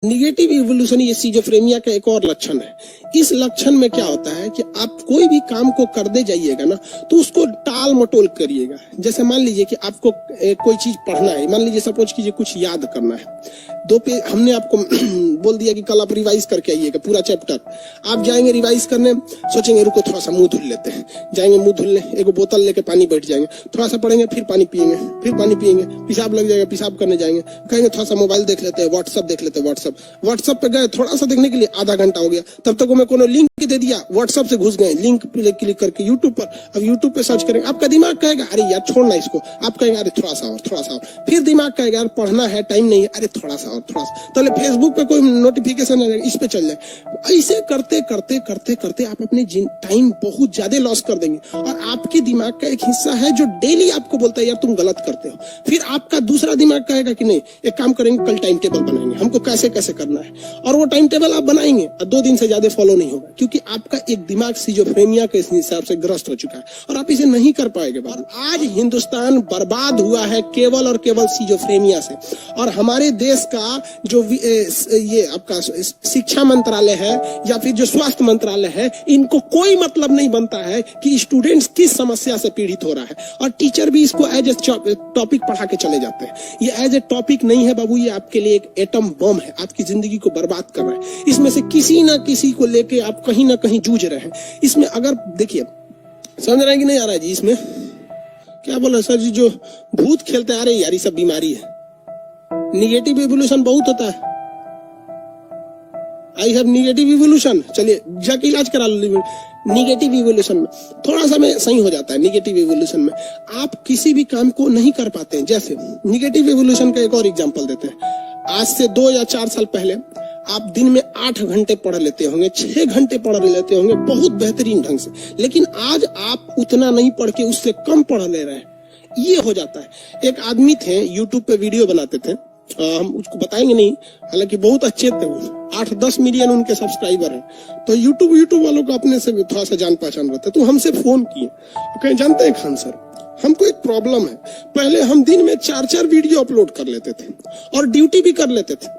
Negative evolution ये schizophrenia का एक और लक्षण है। इस लक्षण में क्या होता है कि आप कोई भी काम को कर दे जाइएगा ना तो उसको टाल मटोल करिएगा। जैसे मान लीजिए कि आपको कोई चीज पढ़ना है, मान लीजिए सपोज कीजिए कुछ याद करना है, हमने आपको बोल दिया कि कल आप रिवाइज करके आइएगा पूरा चैप्टर। आप जाएंगे रिवाइज करने, सोचेंगे रुको थोड़ा सा मुंह धुल लेते हैं, जाएंगे मुंह धुलने, एक बोतल लेके पानी बैठ जाएंगे, थोड़ा सा पढ़ेंगे, फिर पानी पिएंगे, पेशाब लग जाएगा, पेशाब करने जाएंगे, कहेंगे थोड़ा सा मोबाइल देख लेते हैं, व्हाट्सएप देख लेते हैं। व्हाट्सएप पे गए, थोड़ा सा देखने के लिए आधा घंटा हो गया, तब तक मैं कोनो लिंक दे दिया, व्हाट्सएप से घुस गए, लिंक पे क्लिक करके यूट्यूब पर, अब यूट्यूब पे सर्च करेंगे, आपका दिमाग कहेगा अरे यार छोड़ना इसको, आप कहेंगे अरे थोड़ा सा और, फिर दिमाग कहेगा यार पढ़ना है, टाइम नहीं है, अरे थोड़ा सा और, तो फेसबुक पे कोई नोटिफिकेशन है, इस पे चल जाए। ऐसे करते करते करते करते आप अपने टाइम बहुत ज्यादा लॉस कर देंगे। और आपके दिमाग का एक हिस्सा है जो डेली आपको बोलता है यार तुम गलत करते हो, फिर आपका दूसरा दिमाग कहेगा कि नहीं एक काम करेंगे, कल टाइम टेबल बनाएंगे, हमको कैसे कैसे करना है, और वो टाइम टेबल आप बनाएंगे और 2 दिन से ज्यादा फॉलो नहीं होगा, क्योंकि आपका एक दिमाग सिजोफ्रेनिया के हिसाब से ग्रस्त हो चुका है और आप इसे नहीं कर पाएंगे। और आज हिंदुस्तान बर्बाद हुआ है केवल और केवल सिजोफ्रेनिया से। और हमारे देश का जो ये आपका शिक्षा मंत्रालय है या फिर जो स्वास्थ्य मंत्रालय है, इनको कोई मतलब नहीं बनता है कि स्टूडेंट्स किस समस्या से पीड़ित हो रहा है, और टीचर भी इसको एज ए टॉपिक पढ़ा के चले जाते हैं। ये एज ए टॉपिक नहीं है बाबू, ये आपके लिए एक एटम बम है, आपकी जिंदगी को बर्बाद कर रहा है। इसमें से किसी ना किसी को लेके आप कहीं ना कहीं जूझ रहे हैं। इसमें अगर देखिए, समझ रहे हैं कि नहीं आ रहा है जी, इसमें क्या बोल रहे सर जी, जो भूत खेलते आ रहे यार ये सब बीमारी है। निगेटिव इवोल्यूशन बहुत होता है, आई हैव निगेटिव इवोल्यूशन, चलिए जाके इलाज करा लो। निगेटिव इवोल्यूशन में थोड़ा सा में सही हो जाता है। निगेटिव इवोल्यूशन में आप किसी भी काम को नहीं कर पाते हैं। जैसे निगेटिव इवोल्यूशन का एक और एग्जांपल देते हैं। आज से 2 या 4 साल पहले आप दिन में 8 घंटे पढ़ लेते होंगे, 6 घंटे पढ़ लेते होंगे बहुत बेहतरीन ढंग से, लेकिन आज आप उतना नहीं पढ़ के उससे कम पढ़ ले रहे हैं। ये हो जाता है। एक आदमी थे यूट्यूब पे वीडियो बनाते थे, हम उसको बताएंगे नहीं, हालांकि बहुत अच्छे थे वो, 8-10 मिलियन उनके सब्सक्राइबर हैं। तो यूट्यूब वालों को अपने से थोड़ा सा जान पहचान रहता है, तो हमसे फोन किए, कहीं जानते हैं खान सर हमको एक प्रॉब्लम है, पहले हम दिन में 4-4 वीडियो अपलोड कर लेते थे और ड्यूटी भी कर लेते थे,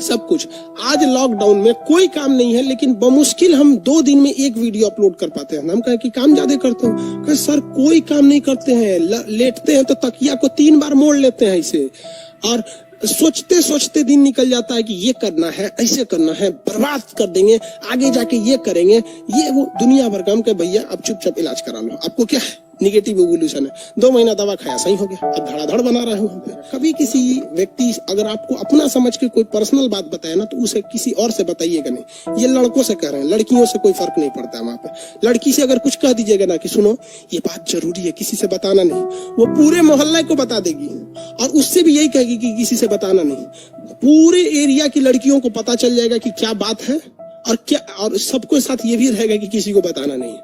सब कुछ। आज लॉकडाउन में कोई काम नहीं है, लेकिन बमुश्किल हम 2 दिन में 1 वीडियो अपलोड कर पाते हैं। हम कहें कि काम ज्यादा करते हो, कहे सर कोई काम नहीं करते हैं, लेटते हैं तो तकिया को 3 बार मोड़ लेते हैं इसे, और सोचते सोचते दिन निकल जाता है कि ये करना है, ऐसे करना है, बर्बाद कर देंगे, आगे जाके ये करेंगे, ये वो दुनिया भर काम के। भैया आप चुपचाप इलाज करा लो, आपको क्या है, निगेटिव इवोल्यूशन है। 2 महीना दवा खाया सही हो गया, अब धड़ाधड़ बना रहे हो। कभी किसी व्यक्ति अगर आपको अपना समझ के कोई पर्सनल बात बताए ना, तो उसे किसी और से बताइएगा नहीं। ये लड़कों से कह रहे हैं, लड़कियों से कोई फर्क नहीं पड़ता है वहां पे। लड़की से अगर कुछ कह दीजिएगा ना कि सुनो ये बात जरूरी है, किसी से बताना नहीं, वो पूरे मोहल्ले को बता देगी, और उससे भी यही कहेगी कि किसी से बताना नहीं। पूरे एरिया की लड़कियों को पता चल जाएगा कि क्या बात है, और क्या, और सबको साथ ये भी रहेगा कि किसी को बताना नहीं,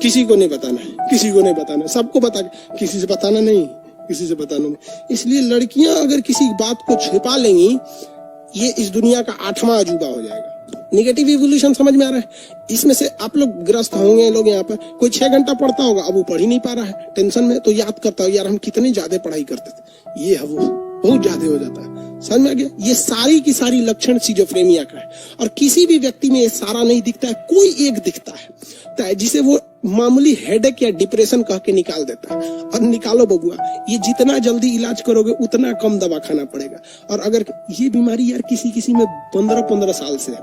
किसी को नहीं बताना है, किसी को नहीं बताना, सबको बता, किसी से बताना नहीं, किसी से बताना नहीं। इसलिए लड़कियां अगर किसी बात को छिपा लेंगी, ये इस दुनिया का 8वां अजूबा हो जाएगा। निगेटिव इवोल्यूशन समझ में आ रहा है? इसमें से आप लोग ग्रस्त होंगे। लोग यहाँ पर कोई 6 घंटा पढ़ता होगा, अब वो पढ़ ही नहीं पा रहा है, टेंशन में, तो याद करता हो यार हम कितने ज्यादा पढ़ाई करते थे, ये है वो बहुत ज्यादा हो जाता है। समझ में आ गया? ये सारी की सारी लक्षण सिजोफ्रेनिया का है, और किसी भी व्यक्ति में ये सारा नहीं दिखता है, कोई एक दिखता है जिसे वो मामूली हेडेक या डिप्रेशन कह के निकाल देता है। और निकालो बबुआ, ये जितना जल्दी इलाज करोगे उतना कम दवा खाना पड़ेगा। और अगर ये बीमारी यार किसी में 15-15 साल से है,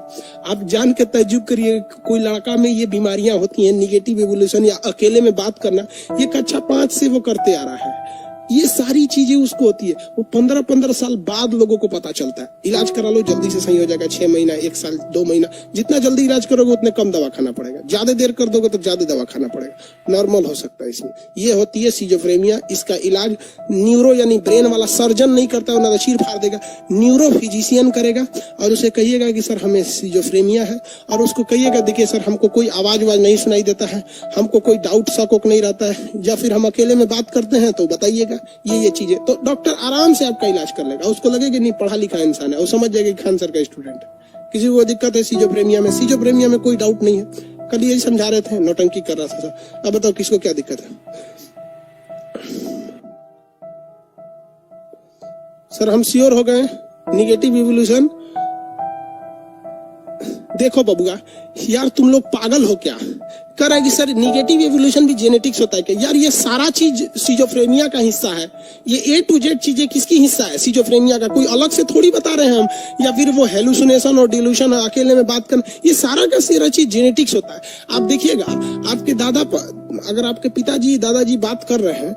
आप जान के तजुब करिए, कोई लड़का में ये बीमारियां होती हैं, निगेटिव इवोल्यूशन या अकेले में बात करना, ये कक्षा 5 से वो करते आ रहा है। ये सारी चीजें उसको होती है, वो 15-15 साल बाद लोगों को पता चलता है। इलाज करा लो, जल्दी से सही हो जाएगा, 6 महीना, 1 साल, 2 महीना, जितना जल्दी इलाज करोगे उतने कम दवा खाना पड़ेगा, ज्यादा देर कर दोगे तो ज्यादा दवा खाना पड़ेगा, नॉर्मल हो सकता है। इसमें ये होती है सिजोफ्रेनिया। इसका इलाज न्यूरो यानी ब्रेन वाला सर्जन नहीं करता, वो नशीर फाड़ देगा, न्यूरो फिजिशियन करेगा, और उसे कहिएगा कि सर हमें सिजोफ्रेनिया है, और उसको कहिएगा देखिए सर हमको कोई आवाज नहीं सुनाई देता है, हमको कोई डाउट शक नहीं रहता है, या फिर हम अकेले में बात करते हैं तो बताइएगा ये चीजें, तो डॉक्टर आराम से आपका इलाज कर लेगा। उसको लगेगा नहीं पढ़ा लिखा इंसान है, वो समझ जाएगा कि खान सर का स्टूडेंट है। किसी को दिक्कत है सिजोफ्रेनिया में, सिजोफ्रेनिया में कोई डाउट नहीं है। कल यही समझा रहे थे, नौटंकी कर रहा था। अब बताओ किसको क्या दिक्कत है? सर हम श्योर हो गए निगेटिव इवोल्यूशन देखो बबुआ, यार तुम लोग पागल हो क्या? कह रहा है कि सर निगेटिव एवोल्यूशन भी जेनेटिक्स होता है क्या? यार ये सारा चीज सिजोफ्रेनिया का हिस्सा है। ये A to Z चीजें किसकी हिस्सा है? सिजोफ्रेनिया का। कोई अलग से थोड़ी बता रहे हैं हम, या फिर वो हेलुसिनेशन और डिल्यूशन अकेले में बात करना, ये सारा का सारा चीज जेनेटिक्स होता है। आप देखिएगा, आपके अगर आपके पिताजी दादाजी बात कर रहे हैं,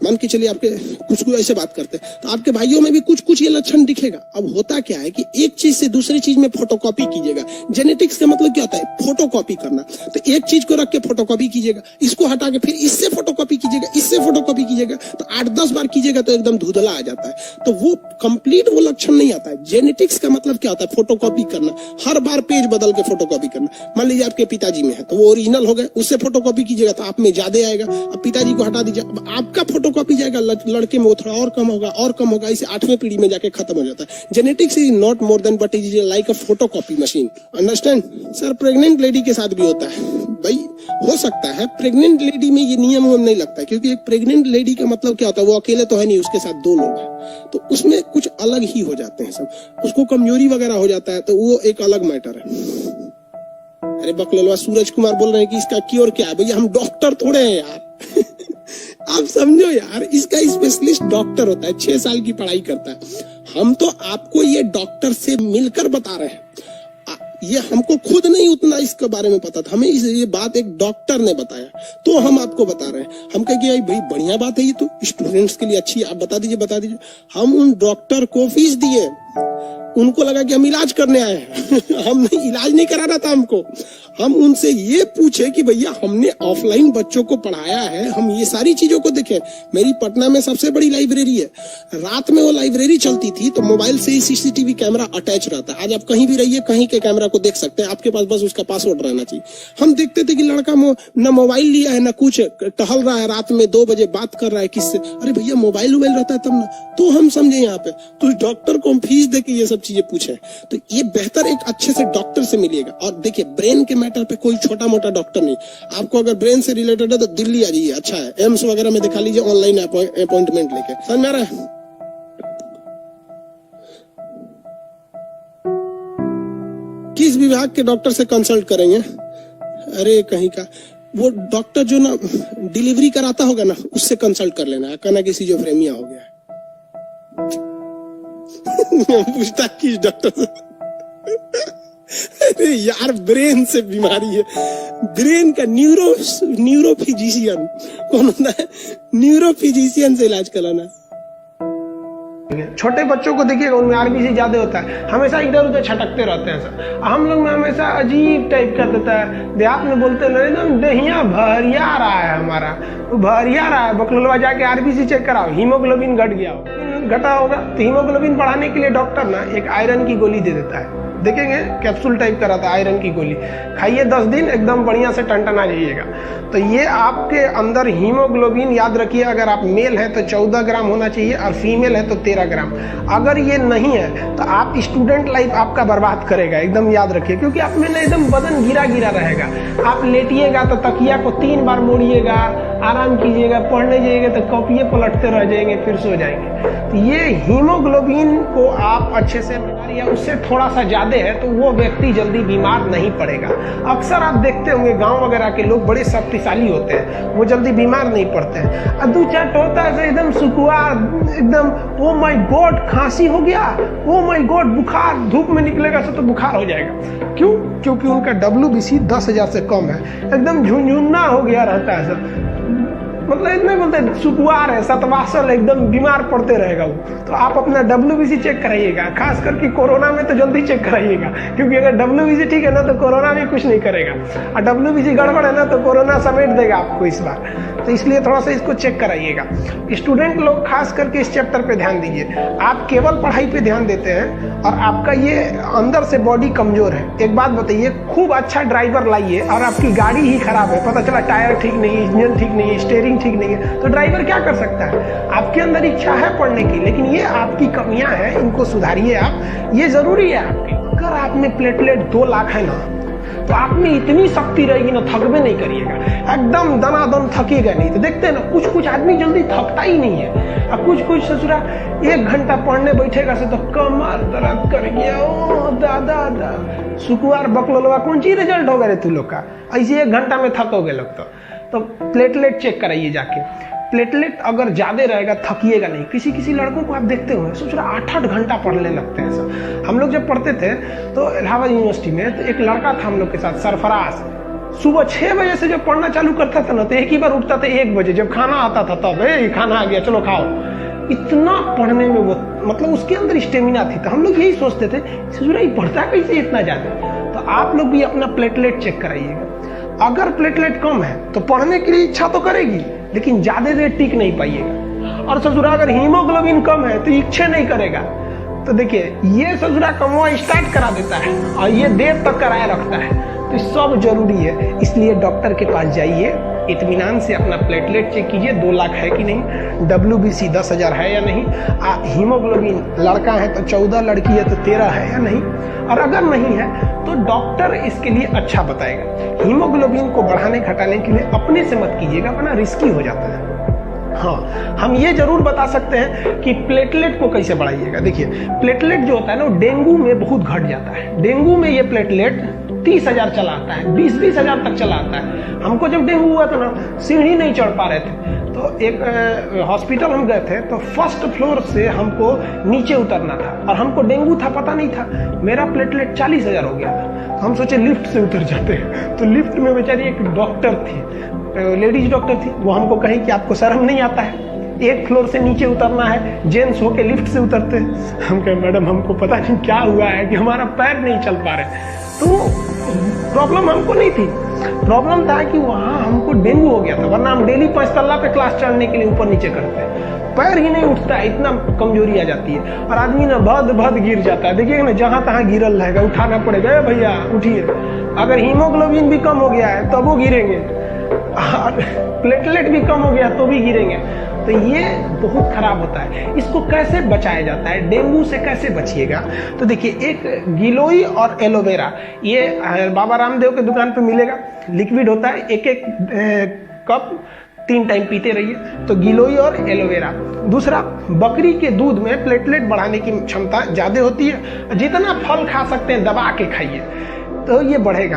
मान के चलिए आपके कुछ ऐसे बात करते हैं, तो आपके भाइयों में भी कुछ कुछ ये लक्षण दिखेगा। अब होता क्या है कि एक चीज से दूसरी चीज में फोटोकॉपी कीजिएगा। जेनेटिक्स का मतलब क्या होता है? फोटोकॉपी करना। तो एक चीज को रख के फोटोकॉपी कीजिएगा, इसको हटा के फिर इससे फोटोकॉपी कीजिएगा, इससे फोटोकॉपी कीजिएगा, तो 8-10 बार कीजिएगा तो एकदम धुंधला आ जाता है। तो वो कंप्लीट वो लक्षण नहीं आता है। जेनेटिक्स का मतलब क्या होता है? फोटोकॉपी करना, हर बार पेज बदल के फोटोकॉपी करना। मान लीजिए आपके पिताजी में है तो वो ओरिजिनल हो गए, उससे फोटोकॉपी कीजिएगा तो आप में ज्यादा आएगा। अब पिताजी को हटा दीजिए, अब आपका फोटोकॉपी जाएगा, लड़के में वो थोड़ा और कम होगा और कम होगा, इसे 8वें पीढ़ी में जाके खत्म हो जाता है। Genetics is not more than but is like a photocopy machine. Understand? Sir pregnant lady के साथ भी होता है भाई, हो सकता है। प्रेग्नेंट लेडी में ये नियम नहीं लगता है, क्योंकि एक प्रेग्नेंट लेडी का मतलब क्या होता है? वो अकेले तो है नहीं, उसके साथ 2 लोग हैं, तो उसमें कुछ अलग ही हो जाते हैं सब। उसको कमजोरी वगैरह हो जाता है, तो वो एक अलग मैटर है। अरे बकलवा सूरज कुमार बोल रहे हैं कि इसका क्योर क्या है? भैया हम डॉक्टर थोड़े हैं यार। आप समझो यार, इसका स्पेशलिस्ट डॉक्टर होता है, 6 साल की पढ़ाई करता है। हम तो आपको ये डॉक्टर से मिलकर बता रहे हैं, ये हमको खुद नहीं उतना इसके बारे में पता था, हमें ये बात एक डॉक्टर ने बताया तो हम आपको बता रहे हैं। हम कहेंगे भाई बढ़िया बात है, ये तो स्टूडेंट्स के लिए अच्छी, आप बता दीजिए। हम उन डॉक्टर को फीस दिए, उनको लगा कि हम इलाज करने आए हैं। हम नहीं, इलाज नहीं कराना था हमको। हम उनसे ये पूछे कि भैया हमने ऑफलाइन बच्चों को पढ़ाया है, हम ये सारी चीजों को देखें। मेरी पटना में सबसे बड़ी लाइब्रेरी है, रात में वो लाइब्रेरी चलती थी तो मोबाइल से ही CCTV कैमरा अटैच रहता है। आज आप कहीं भी रहिए, कहीं के कैमरा को देख सकते हैं, आपके पास बस उसका पासवर्ड रहना चाहिए। हम देखते थे कि लड़का न मोबाइल लिया है, न कुछ, टहल रहा है रात में 2 बजे, बात कर रहा है किससे। अरे भैया मोबाइल रहता है तब ना, तो हम समझे यहाँ पे तो डॉक्टर को हम फीस दे के ये सब चीजें पूछे। तो ये बेहतर एक अच्छे से डॉक्टर से मिलिएगा। और देखिए ब्रेन के मैटर पे कोई छोटा मोटा डॉक्टर नहीं। आपको अगर ब्रेन से रिलेटेड है तो दिल्ली आ जाइए, अच्छा है, एम्स वगैरह में दिखा लीजिए, ऑनलाइन अपॉइंटमेंट लेके। समझ में आ रहा है? किस विभाग के डॉक्टर से कंसल्ट करेंगे? अरे कहीं का वो डॉक्टर जो ना डिलीवरी कराता होगा ना, उससे कंसल्ट कर लेना, कहना कि सिजोफ्रेनिया हो गया। पूछता किस डॉक्टर से? अरे यार ब्रेन से बीमारी है, ब्रेन का न्यूरोफिजिशियन कौन होता है? न्यूरोफिजिशियन से इलाज कराना। छोटे बच्चों को देखिएगा, उनमें RBC ज्यादा होता है, हमेशा इधर उधर छटकते रहते हैं सर। हम लोग में हमेशा अजीब टाइप कर देता है, देहात में बोलते ना एकदम दहिया भरिया रहा है, हमारा भरिया रहा है। बकलवा जाके RBC चेक कराओ, हीमोग्लोबिन घट गया हो, घटा होगा तो हीमोग्लोबिन बढ़ाने के लिए डॉक्टर ना एक आयरन की गोली दे देता है। देखेंगे कैप्सूल टाइप का रहता है, आयरन की गोली खाइए 10 दिन, एकदम बढ़िया से टनटना जाइएगा। तो ये आपके अंदर हीमोग्लोबिन, याद रखिए, अगर आप मेल है तो 14 ग्राम होना चाहिए और फीमेल है तो 13 ग्राम। अगर ये नहीं है तो आप स्टूडेंट लाइफ आपका बर्बाद करेगा, एकदम याद रखिए। क्योंकि आप में ना एकदम बदन गिरा गिरा रहेगा। आप लेटिएगा तो तकिया को 3 बार मोड़िएगा, आराम कीजिएगा, पढ़ने जाइएगा तो कॉपिए पलटते रह जाएंगे, फिर सो जाएंगे। तो ये हीमोग्लोबिन को आप अच्छे से, या उससे थोड़ा सा ज्यादा है तो वो व्यक्ति जल्दी बीमार नहीं पड़ेगा। अक्सर आप देखते होंगे गांव वगैरह के लोग बड़े शक्तिशाली होते हैं, वो जल्दी बीमार नहीं पड़ते हैं। दू चार टोता से एकदम सुकुआ, एकदम ओ माय गॉड खांसी हो गया, ओ माय गॉड बुखार, धूप में निकलेगा तो बुखार हो जाएगा। क्यों? क्योंकि उनका WBC 10,000 से कम है, एकदम झुंझुन्ना हो गया रहता है सर। मतलब इतने बोलते सुकुआर है, सतवासल, एकदम बीमार पड़ते रहेगा वो। तो आप अपना WBC चेक कराइएगा, खास करके कोरोना में तो जल्दी चेक कराइएगा, क्योंकि अगर WBC ठीक है ना तो कोरोना भी कुछ नहीं करेगा, और WBC गड़बड़ है ना तो कोरोना समेट देगा आपको इस बार। तो इसलिए थोड़ा सा इसको चेक कराइएगा। स्टूडेंट लोग खास करके इस चैप्टर पे ध्यान दीजिए। आप केवल पढ़ाई पे ध्यान देते हैं और आपका ये अंदर से बॉडी कमजोर है। एक बात बताइए, खूब अच्छा ड्राइवर लाइए और आपकी गाड़ी ही खराब है, पता चला टायर ठीक नहीं है, इंजन ठीक नहीं है, स्टीयरिंग ठीक नहीं है, तो ड्राइवर क्या कर सकता है? आपके अंदर इच्छा है पढ़ने की, लेकिन ये आपकी कमियां हैं, इनको सुधारिए आप, ये जरूरी है आपकी। अगर आप में प्लेटलेट 2 लाख है ना, तो आप में इतनी शक्ति रहेगी ना, थकबे नहीं करिएगा, एकदम दनादन थकेगा नहीं। तो देखते हैं ना, कुछ कुछ आदमी जल्दी थकता ही नहीं है, और कुछ कुछ ससुरा 1 घंटा पढ़ने बैठेगा से तो कमर दर्द कर गया, ओ दादा सुकुआर बकलोलवा कौन सी रिजल्ट होगा रे तू लोग का, ऐसे 1 घंटा में थकोगे लोग। तो प्लेटलेट चेक कराइए जाके। प्लेटलेट अगर ज्यादा रहेगा थकिएगा नहीं। किसी किसी लड़कों को आप देखते होंगे सोच रहा 8-8 घंटा पढ़ने लगते हैं सब। हम लोग जब पढ़ते थे तो इलाहाबाद यूनिवर्सिटी में, तो एक लड़का था हम लोग के साथ, सरफराज। सुबह 6 बजे से जब पढ़ना चालू करता था ना, तो एक ही बार उठता था 1 बजे, जब खाना आता था तब, खाना आ गया चलो खाओ। इतना पढ़ने में वो, मतलब उसके अंदर स्टेमिना थी। तो हम लोग यही सोचते थे ससुरा ही पढ़ता कैसे इतना ज्यादा। तो आप लोग भी अपना प्लेटलेट चेक कराइएगा। अगर प्लेटलेट कम है तो पढ़ने के लिए इच्छा तो करेगी, लेकिन ज्यादा देर टिक नहीं पाइएगा। और ससुरा अगर हीमोग्लोबिन कम है तो इच्छा नहीं करेगा। तो देखिए, ये ससुरा कमवा स्टार्ट करा देता है और ये देर तक कराए रखता है। तो सब जरूरी है, इसलिए डॉक्टर के पास जाइए, इत्मीनान से अपना प्लेटलेट चेक कीजिए 2 लाख है कि नहीं, WBC 10,000 है या नहीं, हीमोग्लोबिन लड़का है तो 14, लड़की है तो 13 है या नहीं। और अगर नहीं है तो डॉक्टर इसके लिए अच्छा बताएगा। हीमोग्लोबिन को बढ़ाने घटाने के लिए अपने से मत कीजिएगा, वरना रिस्की हो जाता है। हाँ, हम ये जरूर बता सकते हैं कि प्लेटलेट को कैसे बढ़ाइएगा। देखिए, प्लेटलेट जो होता है ना, वो डेंगू में बहुत घट जाता है। डेंगू में ये प्लेटलेट 30,000 चला आता है, 20-20 हजार तक चला आता है। हमको जब डेंगू हुआ था ना, सीढ़ी नहीं चढ़ पा रहे थे, तो एक हॉस्पिटल हम गए थे, तो 1st फ्लोर से हमको नीचे उतरना था और हमको डेंगू था, पता नहीं था। मेरा प्लेटलेट 40,000 हो गया था। तो हम सोचे लिफ्ट से उतर जाते हैं। तो लिफ्ट में बेचारी एक डॉक्टर थी, लेडीज डॉक्टर थी, वो हमको कही कि आपको शर्म नहीं आता है, 1 फ्लोर से नीचे उतरना है, जेंट्स होके लिफ्ट से उतरते। हम कहे मैडम हमको पता नहीं क्या हुआ है कि हमारा पैर नहीं चल पा रहे। तो प्रॉब्लम हमको नहीं थी, प्रॉब्लम था कि वहां हमको डेंगू हो गया था, वरना हम डेली 5 तल्ला पे क्लास चढ़ने के लिए ऊपर नीचे करते हैं। पैर ही नहीं उठता है, इतना कमजोरी आ जाती है और आदमी ना भद गिर जाता है। देखिए ना, जहां तहां गिरल रहेगा, उठाना पड़ेगा, भैया उठिए। अगर हीमोग्लोबिन भी कम हो गया है तब वो गिरेंगे, और प्लेटलेट भी कम हो गया तो भी गिरेंगे। तो ये बहुत खराब होता है। इसको कैसे बचाया जाता है, डेंगू से कैसे बचिएगा? तो देखिए, एक गिलोई और एलोवेरा, ये बाबा रामदेव के दुकान पे मिलेगा, लिक्विड होता है, 1-1 कप 3 टाइम पीते रहिए। तो गिलोई और एलोवेरा। दूसरा, बकरी के दूध में प्लेटलेट बढ़ाने की क्षमता ज्यादा होती है, जितना फल खा सकते हैं दबा के खाइए तो ये बढ़ेगा।